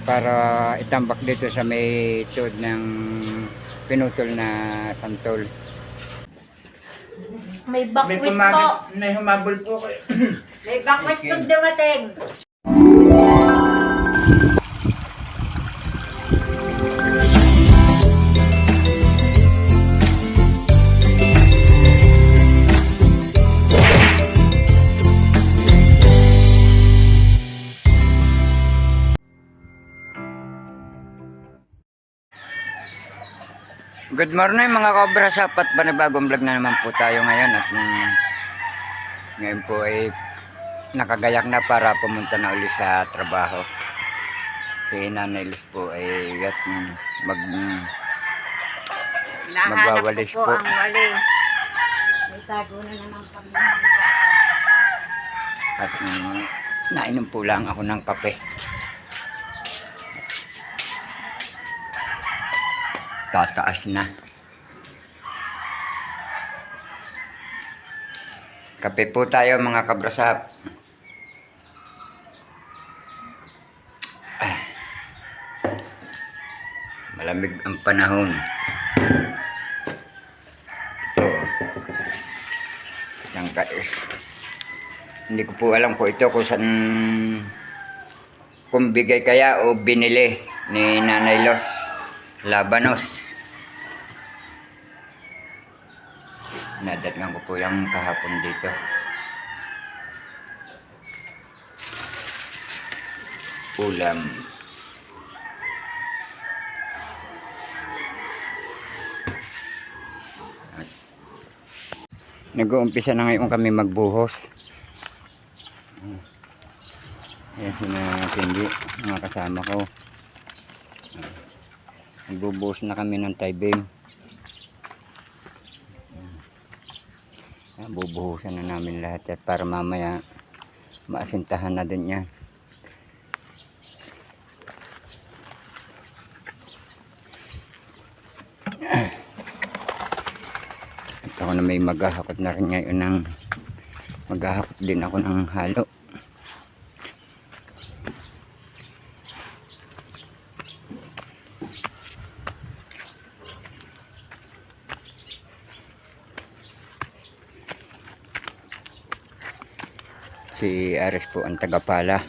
para itambak dito sa may tuod ng pinutol na santol. May bakwit po. May humabol po kayo. May bakwit pag dumating. Good morning mga Cobra Sapat, panibagong vlog na naman po tayo ngayon at ngayon po ay nakagayak na para pumunta na ulit sa trabaho. Si Nanay Liz po ay magwawalis po. po. Ang walis. May tago na naman kami. At nainom po lang ako ng kape. Tataas na. Kape po tayo mga kabrasap. Malamig ang panahon. Ito. Isang kais. Hindi ko po alam kung ito kung saan, kung bigay kaya o binili ni Nanay Los Labanos. Nadatnan ko po yung kahapon dito. Ulam. Nag-uumpisa na ngayon kami magbuhos. Ayan sina Cindy, mga kasama ko. Nagbubuhos na kami ng taybing. Bubuhusan na namin lahat at para mamaya maasintahan na din yan. At ako na may maghahakot na rin ngayon ng maghahakot din ako ng halo. Si Ares po ang tagapala.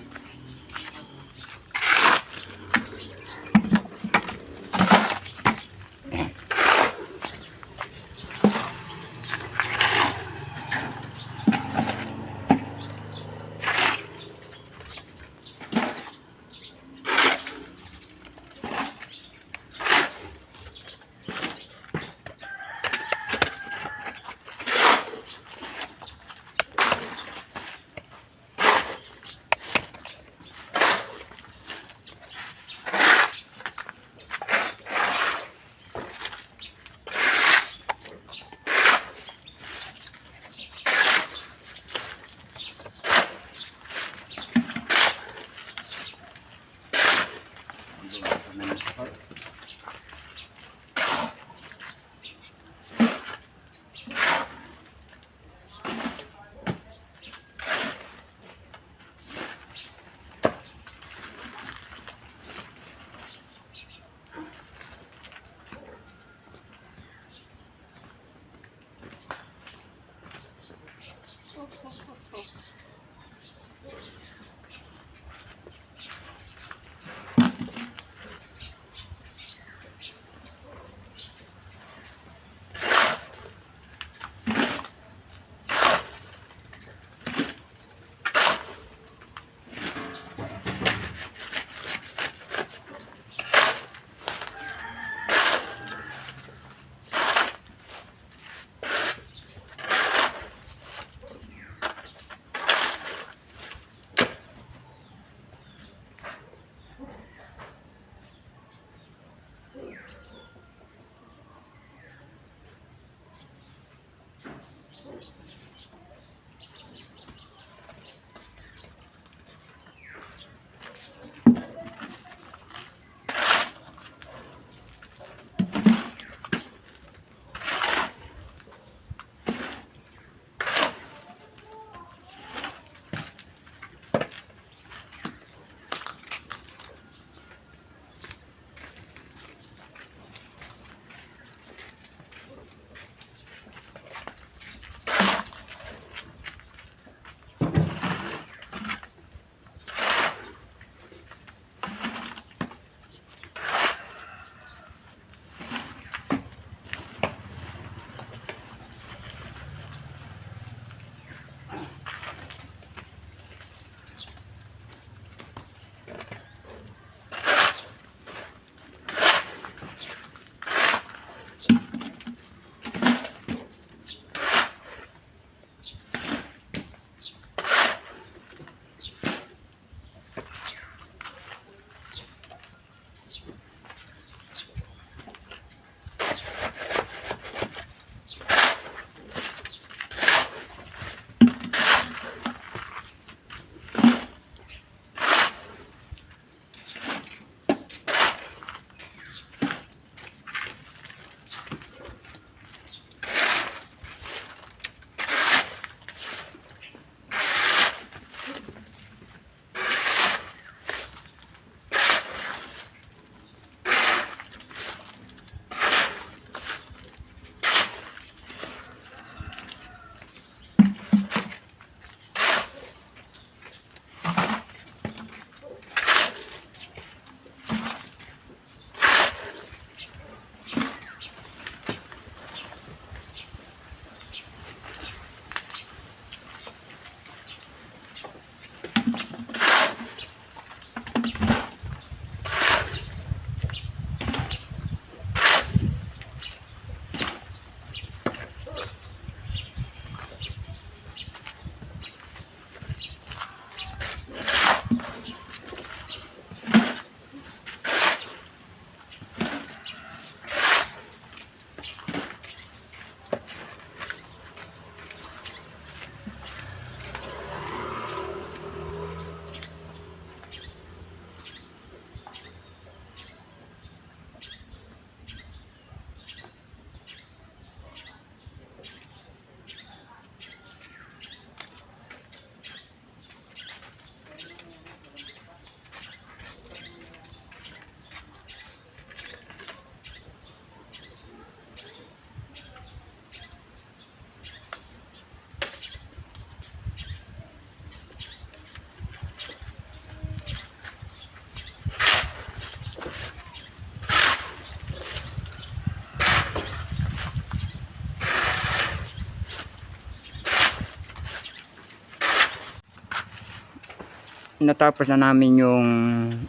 natapos na namin yung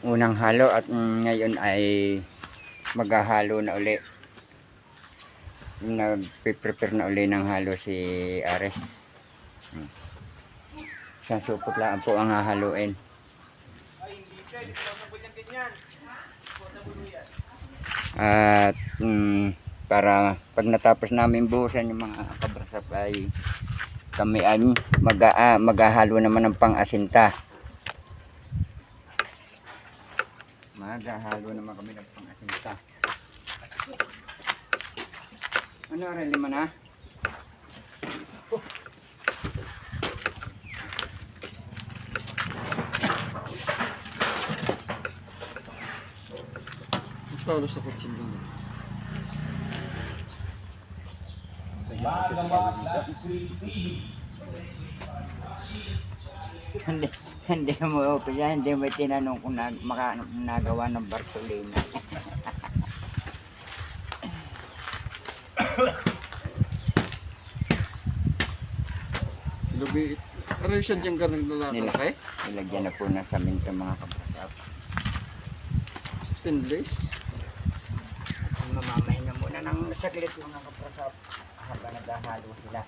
unang halo at ngayon ay maghahalo na uli. Nagpe-prepare na uli ng halo si Ares. Isang supot lang po ang hahaluin. At para pag natapos namin buhusan yung mga kabrasap ay kami ay maghahalo naman ng pang-asinta. Maghahalo naman kami ng pang-asinta. Ano rin, lima na? Paulo sa kutsilyo. Hindi mo kaya hindi mo tinanong kung nagawa ng Bartolina. Lubi. Ano siya dyan ka naglalaki? Nilagyan na po na sa minto mga kabrasap. Stainless. Mamamahin na muna ng saglit mga kabrasap habang naghahalo sila.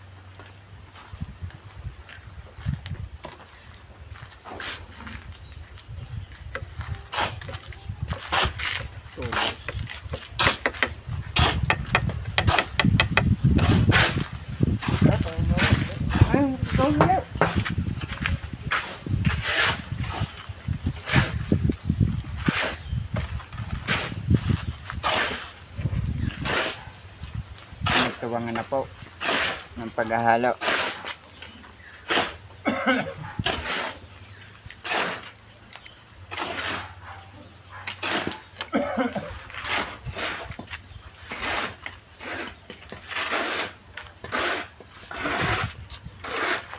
Nagtuwangan na po ng paghahalo.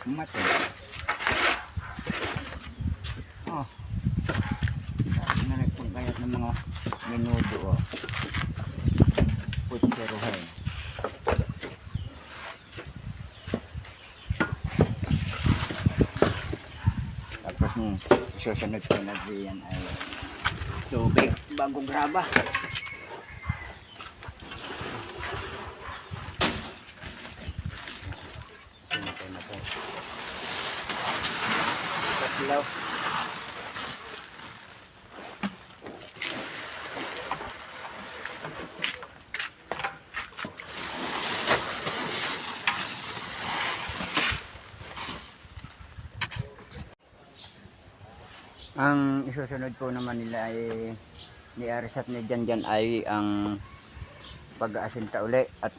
Mati. Oh. Sabi na nagpagkayat ng mga minuto. Oh. Putserohin. Tapos susunod ko na diyan ay tubig bago graba. Sintay na po. Tatlaw. Ang isusunod po naman nila ay ni Aris at ni Janjan ay ang pag-aasinta uli at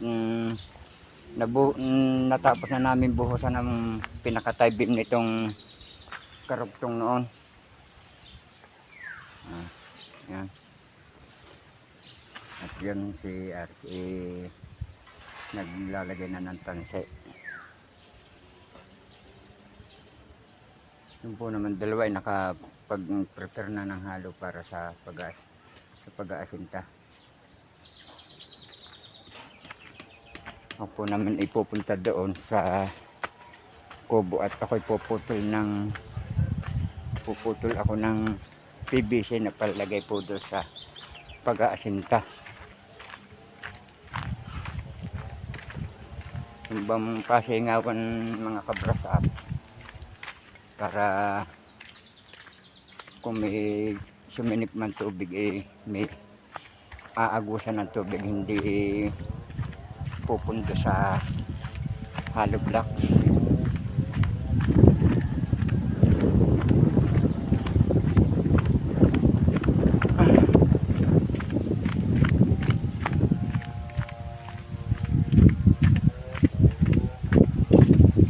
natapos na namin buhusan ng pinakataybim nitong karugtong noon. Yan. At yun si Aris naglalagay na ng tanse. Yung po naman dalawa ay nakapag-prepare na ng halo para sa pag-aasinta. Ako po naman ipupunta doon sa kubo at ako'y puputol ako ng PVC na palagay po doon sa pag-aasinta. Yung bang pasingawan mga kabrasap para kung may suminip man tubig may aagusan ng tubig, hindi pupunta sa hollow blocks.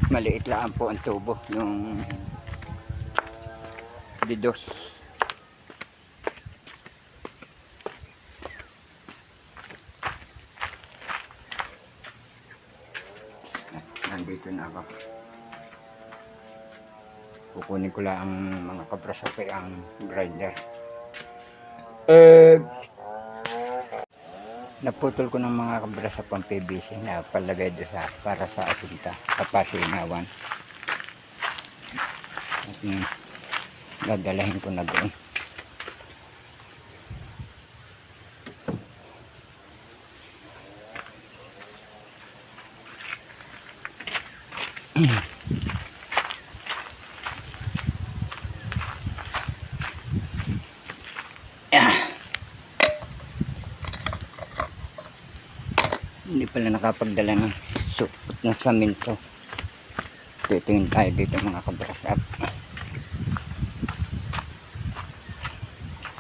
Maliit lang po ang tubo, yung didos. Nandito na ako. Kukunin ko lang ang mga kabrasape ang grinder. Naputol ko ng mga kabrasap ang PVC na palagay doon para sa asinta, papasingawan. dadalahin ko na doon. Hindi pala nakapagdala ng supot ng saminto. Titingin tayo dito mga kabrasap.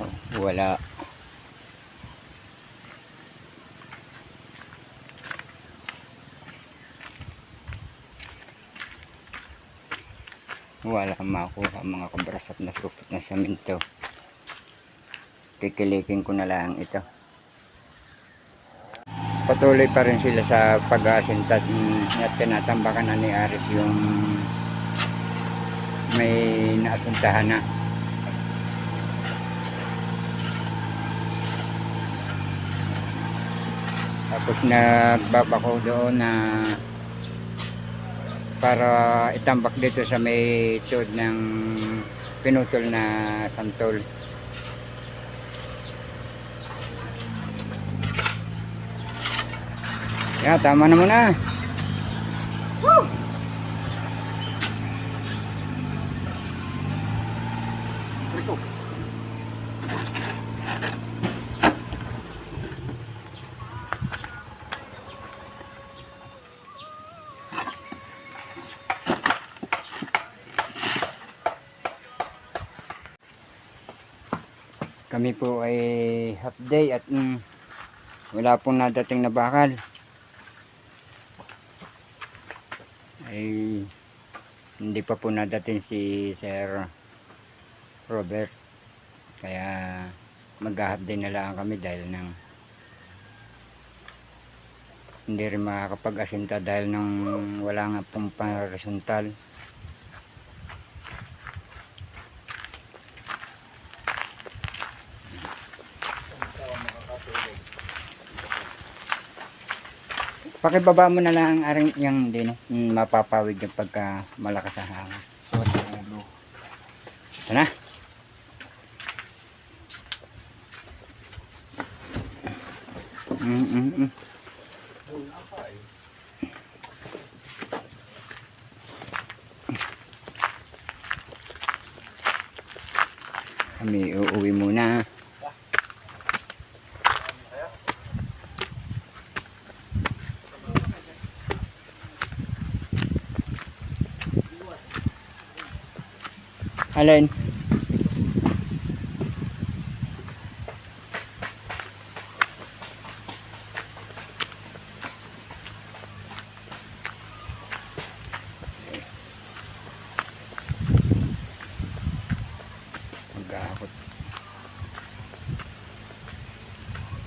Oh, wala. Wala makuha mga kabrasap na supot ng saminto. Kikilikin ko na lang ito. Patuloy pa rin sila sa pag-aasinta at tinatambakan na ni Aris yung may naasintahan na. Tapos nagbabako doon na para itambak dito sa may tuod ng pinutol na santol. Ya, tama na muna. Woo! Rico. Kami po ay half day at wala pong nadating na bakal. Ay hindi pa po nadating si Sir Robert, kaya mag-half day na lang kami dahil nang hindi rin makakapag-asinta dahil nang wala nga pong horizontal. Pakibaba mo na lang ang aring yung din, mapapawid yung pagka malakas ang hangin. Sorry, ulo. Ito na. Kami uuwi muna. Alin? Mag-aakot.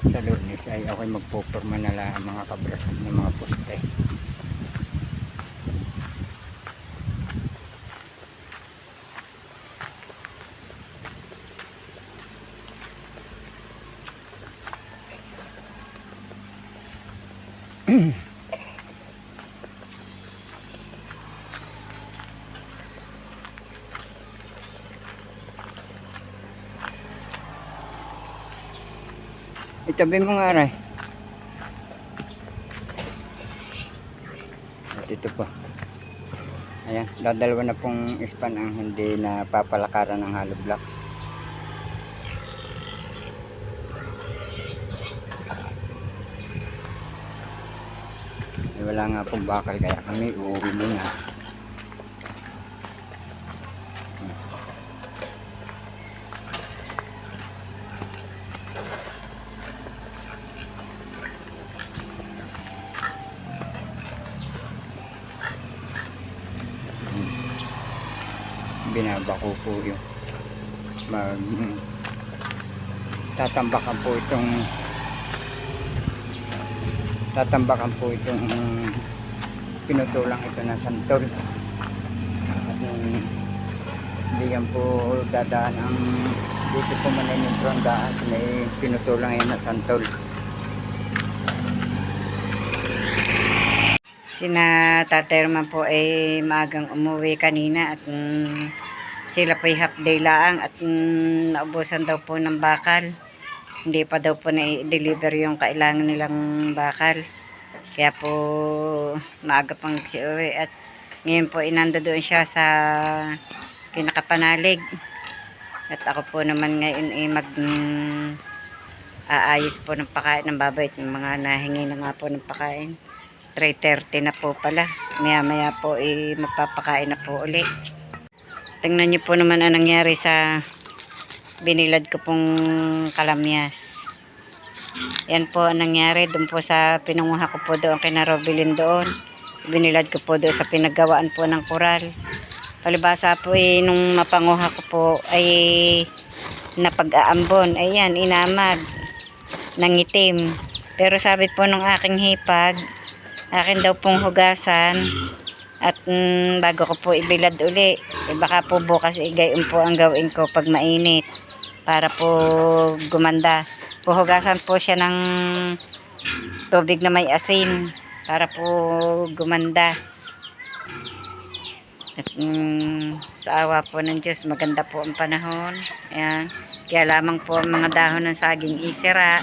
Sa Lourdes ay ako'y magpupurma na lang mga kabrasap ng mga poste. Itabi mo nga rin. At ito po. Ayan, dadalawa na pong span ang hindi na papalakaran ng hollow block. Wala nga pong bakal kaya kami uuwi muna. Binabako po yung tatambakan po itong pinutulang ito ng santol at hindi yan po dadaan ang dito po maninimpro ang daan may pinutulang yan ng santol. Sina Tatay Roman po ay maagang umuwi kanina at Sila po'y half day lang at naubusan daw po ng bakal. Hindi pa daw po na-deliver yung kailangan nilang bakal. Kaya po maaga pang nagsiuwi at ngayon po inando doon siya sa Kinakapanalig. At ako po naman ngayon ay aayos po ng pakain ng baboy. Yung mga nahingi na nga po ng pakain. 3:30 na po pala. Maya po magpapakain na po ulit. Tingnan niyo po naman ang nangyari sa binilad ko pong kalamyas. Yan po ang nangyari doon po sa pinanguha ko po doon kay Robilin doon. Binilad ko po doon sa pinaggawaan po ng koral. Palibasa po nung mapanguha ko po ay napag-aambon. Ayan, inamag ng itim. Pero sabi po nung aking hipag, akin daw pong hugasan at bago ko po ibilad uli. Baka po bukas igayon po ang gawin ko pag mainit para po gumanda. Puhugasan po siya ng tubig na may asin para po gumanda. At sa awa po ng Diyos, maganda po ang panahon. Ayan. Kaya lamang po ang mga dahon ng saging isira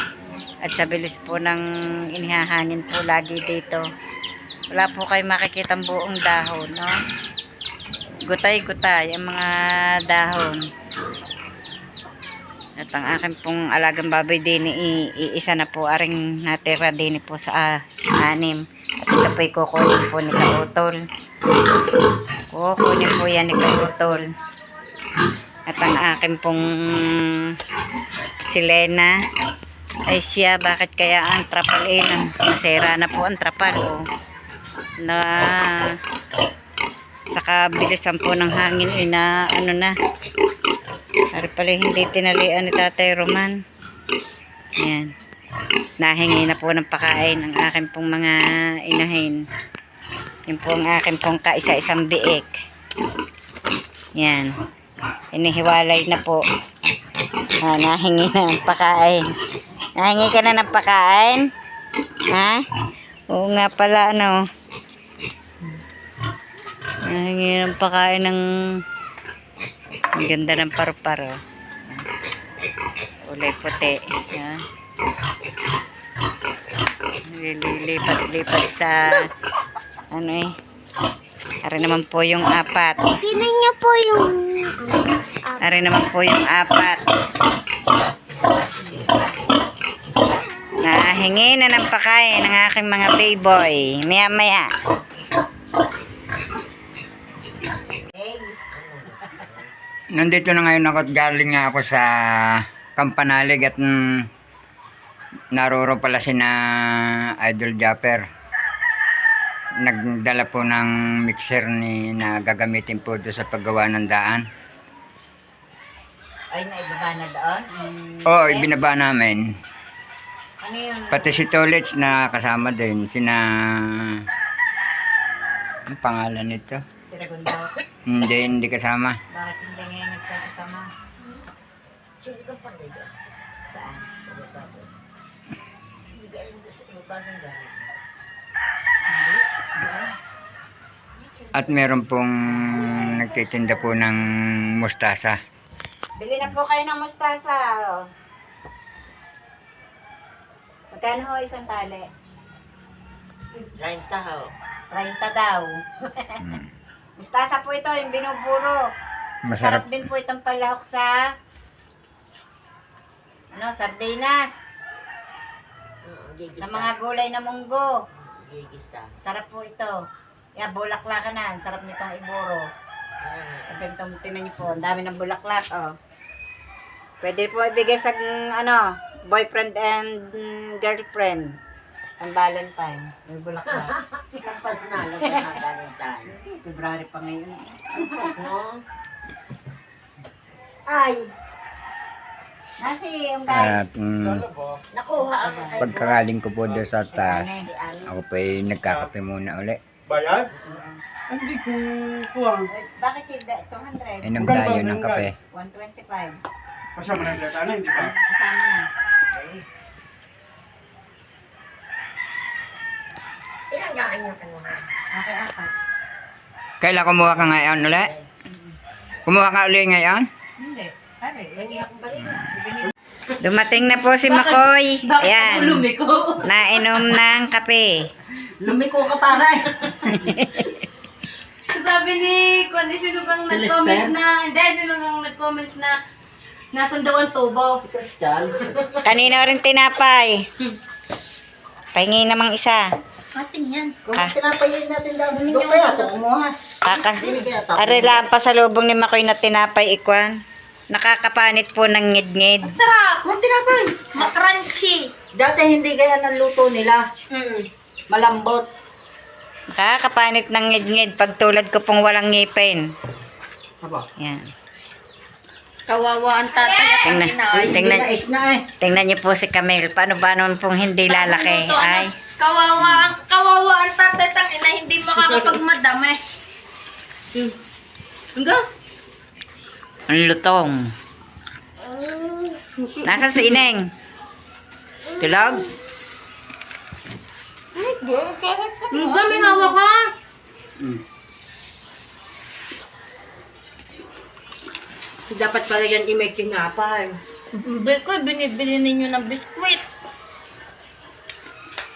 at sa bilis po ng inihahangin po lagi dito. Wala po kayo makikita ang buong dahon, no? Gutay-gutay ang mga dahon. At ang akin pong alagang baboy din, iisa na po aring natira din po sa 6. At ito po'y kukunin po ni Kautol. Kukunin po yan ni Kautol. At ang akin pong si Lena, ay siya, bakit kaya ang trapal nasira na po ang trapal, oh. Na saka bilisan po ng hangin na ano na. Ari pala hindi tinalian ni Tatay Roman. Yan. Nahingi na po ng pakain ang akin pong mga inahin. Yan po ang akin pong kaisa-isang biik. Yan. Inihiwalay na po. Nahingi na ng pakain. Nahingi ka na ng pakain? Ha? Oo nga pala, ano. Nahingi ng pakain ng ang ganda ng paru-paro. Kulay puti. Yan. Lilipat-lipat sa ano Ari naman po yung 4. Tingnan niyo po yung Ari naman po yung 4. Nahingi na ng pakain ng aking mga baboy. Maya-maya. Nandito na ngayon ako at galing nga ako sa Kampanalig at naruro pala si na Idol Japper. Nagdala po ng mixer na gagamitin po doon sa paggawa ng daan. Ay, naibaba na doon? Oo, ibinaba namin. Ano yun? Pati si Tolets na kasama din. Ang pangalan nito? Si Ragundo. Hindi kasama. Bakit hindi ngayon nagkakasama? sino kang panday doon? Saan? Sa baba. Hindi galing doon sa bagong galing. At meron pong nagtitinda po ng mustasa. Bili na po kayo ng mustasa. Magkano ho isang tali? 30 ho. 30 daw. Mustasa po ito, yung binuburo. Masarap. Sarap din po itong palahok sa sardinas. Gigisa. Ng mga gulay na munggo. Gigisa. Sarap po ito. Kaya bulaklak na. Ang sarap nitong iburo. Ang ganitong tinan niyo po. Ang dami ng bulaklak. Oh. Pwede po ibigay sa boyfriend and girlfriend. Ang Valentine. May bulaklak. Kampas na. Lagot na Valentine. February pa ngayon. Kampas no? Ay. Nasi yung guys. At Nakuha ako. pagkakaling ko po doon sa taas, ako pa nagkakape muna uli. Bayad? Hindi ko kuha. Bakit yung 200? Inom tayo ng kape. 125. Kasama ng gatana, hindi pa? Kasama na. Ilang gaan yung kanina? Okay, 4. Kailan kumuha ka ngayon uli? Kumuha ka uli ngayon? Hindi. Pare, lagi akong balik. Dumating na po si Makoy. Ayan. Lumiko. Nainom ng kape. Lumiko ka pare. Sabi ni Kundi, sino kang nag-comment na, hindi, sino kang nag-comment na nasan daw ang tubo. Christian. Kanina rin tinapay. Pahingi namang isa. Ating yan. Kung tinapayin natin daw, doon kaya ako kumuha. Hindi kaya tapos. Ari lang pa sa lubong ni Makoy na tinapay ikwan. Nakakapanit po ng ngid-ngid. Sarap! Kung tinapay. Makrunchy. Dati hindi kaya ng luto nila. Malambot. Nakakapanit ng ngid-ngid pag tulad ko pong walang ngipin. Aba. Yan. Kawawa ang tatay at ang Tingnan, inay. Hindi na is na eh. tingnan niyo po si Camille. Paano ba naman pong hindi lalaki? Ay, Kawawa ang tatay at ang inay, hindi makakapagmadami. Hanggang? ang lutong. Nasaan si Ineng? Tulog? Hanggang, may hawak ka. Dapat pala yan i-make tinapay. Binibili ninyo ng biskwit.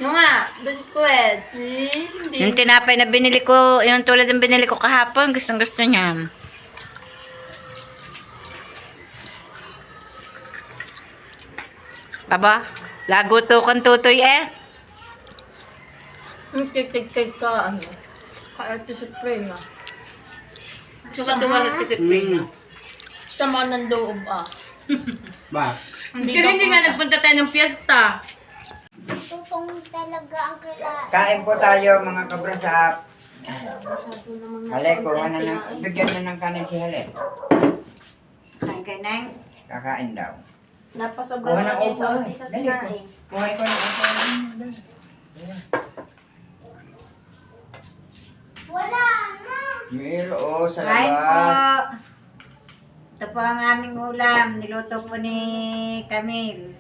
Yung nga, biskwit. Hindi. Yung tinapay na binili ko, yung tulad ng binili ko kahapon, gustong gusto niya. Aba, lago to kang tutoy eh. Ang titig-tig ka, ano, ka-arte supreme ah. Saka tumalat kasi spring na. Sama ng loob ah. Ba? Hindi nga nagpunta tayo ng fiesta. Kain po tayo mga kabrasap. Hale, kuha na ng, bigyan na ng kanin si Hale. Kain kay Neng. Kakain daw. Napasobra Kuha na ng yan upo. sa isa Dali, sinaing. kuha ko ng upo. Wala na. Meron, sa Kain po. labas. Ito po ang aming ulam. Niluto po ni Camille.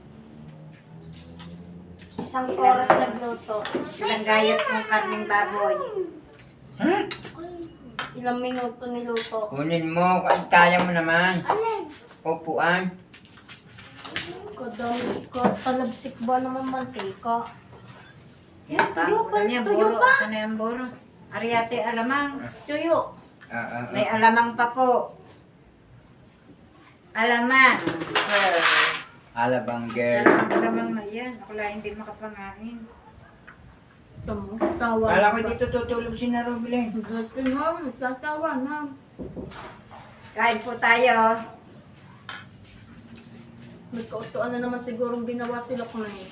Isang oras nagluto. Ilang gayat ng karning baboy. Ilang minuto niluto. Kunin mo, kaya mo naman. Upuan. Talabsik ba naman mantika? Yan pa. Tuyo pa. Ano yung buro? Ariate alamang. Tuyo. May alamang pa po. Alamang. Alabang girl. Alamang na yan. Ako lang hindi makapangain. Tamo, tawa. Kala ko dito tutulog si Narobileng. Gati na, tatawa na. Kain po tayo. May kautuan na naman sigurong ginawa sila ko ngayon.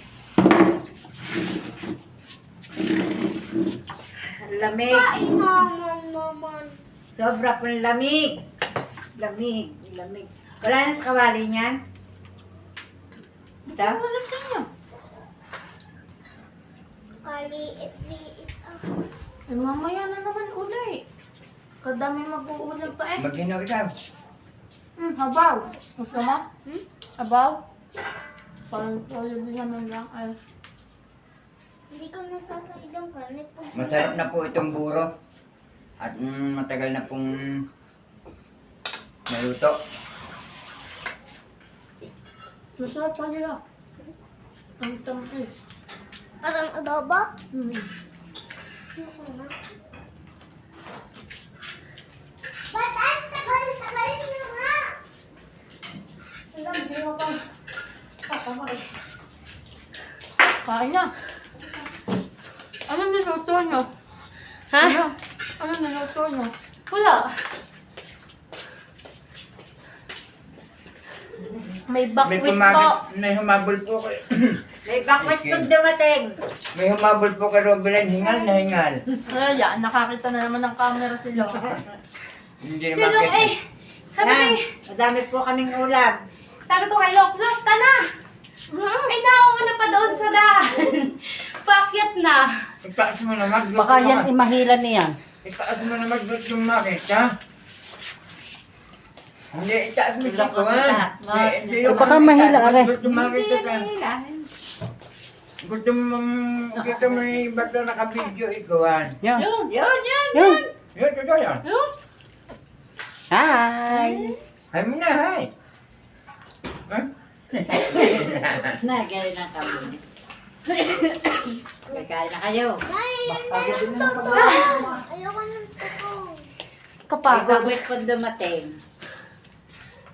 Ang lamig. Naman. Sobra pong lamig. Lamig. Lamig. Wala na sa kawali niyan. Ito? Wala sa inyo. Kaliit-liit ako. Eh, mamaya na naman uli. Kadami mag-uulam pa eh. Maginaw ikaw. Habaw. Gusto mo? Habaw? Parang toyo din naman lang. Ay, Hindi ko nasasaidang ganit po. Masarap na po itong buro. At matagal na pong naluto. masarap pa nila. Ang tamis. Parang adobo? Ba't ang tagal-tagal nyo nga? Ilang hindi mo pa. Pakamay. Kain na. Ano niluto nyo? Ha? Ano niluto nyo? Wala. May bakwit po. May humabol po kay... May bakwit pag dumating. May humabol po kay Robileng. Hingal na hingal. Ay, nakakita na naman ng camera sila. Hindi na Silong makita. eh. Sabi, Yan. Madami po kaming ulam. sabi ko kay Loklok, tana. Ay, nauuna pa doon sa daan. Paakyat na. Itaas mo naman. Baka yan imahilan niyan. Itaas mo naman doon yung makita. Hindi, itaas mo sa kuwan. Baka mahila ka rin. Gusto makita ka. Gusto mo kita mo yung iba't na naka-video ikuhan. Yan. Yun, yun. Yan. Yun, totoo yan. Hi. Ay mo na, hay. Nagay na kami. Nagay na kayo. Ayoko ng tuko. Kapagod. Wait po dumating.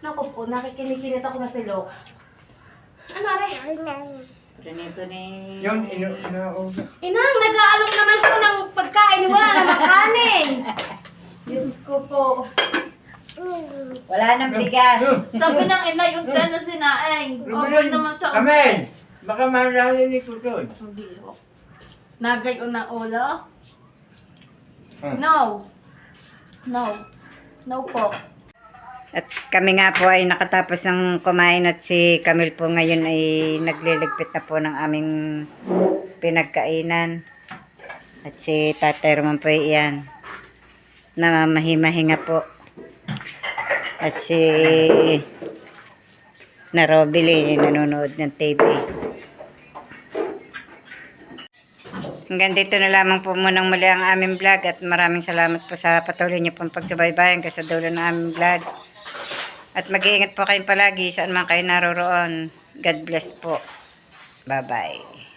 Naku po, nakikinikinit ako na si Lok. Ano, Are? Pero nito ni... Yun, Inang, nag-aalok naman po ng pagkain. Wala naman kanin. Diyos ko po. Wala nang bigas. Sabi ng ina yung na sinaing. Over naman sa Kamen! Baka marami ni Kutoy. Hindi ho. Nagay unang ulo? Hmm. No. No. No po. At kami nga po ay nakatapos ng kumain at si Camille po ngayon ay nagliligpit na po ng aming pinagkainan. At si Tatay Roman po iyan. Namamahimahinga po. At si Narobili nanonood ng TV. Hanggang dito na lamang po munang muli ang aming vlog at maraming salamat po sa patuloy niyo pong pagsubaybayan kasi sa dulo ng aming vlog. At mag-iingat po kayong palagi saan man kayo naroroon. God bless po. Bye-bye.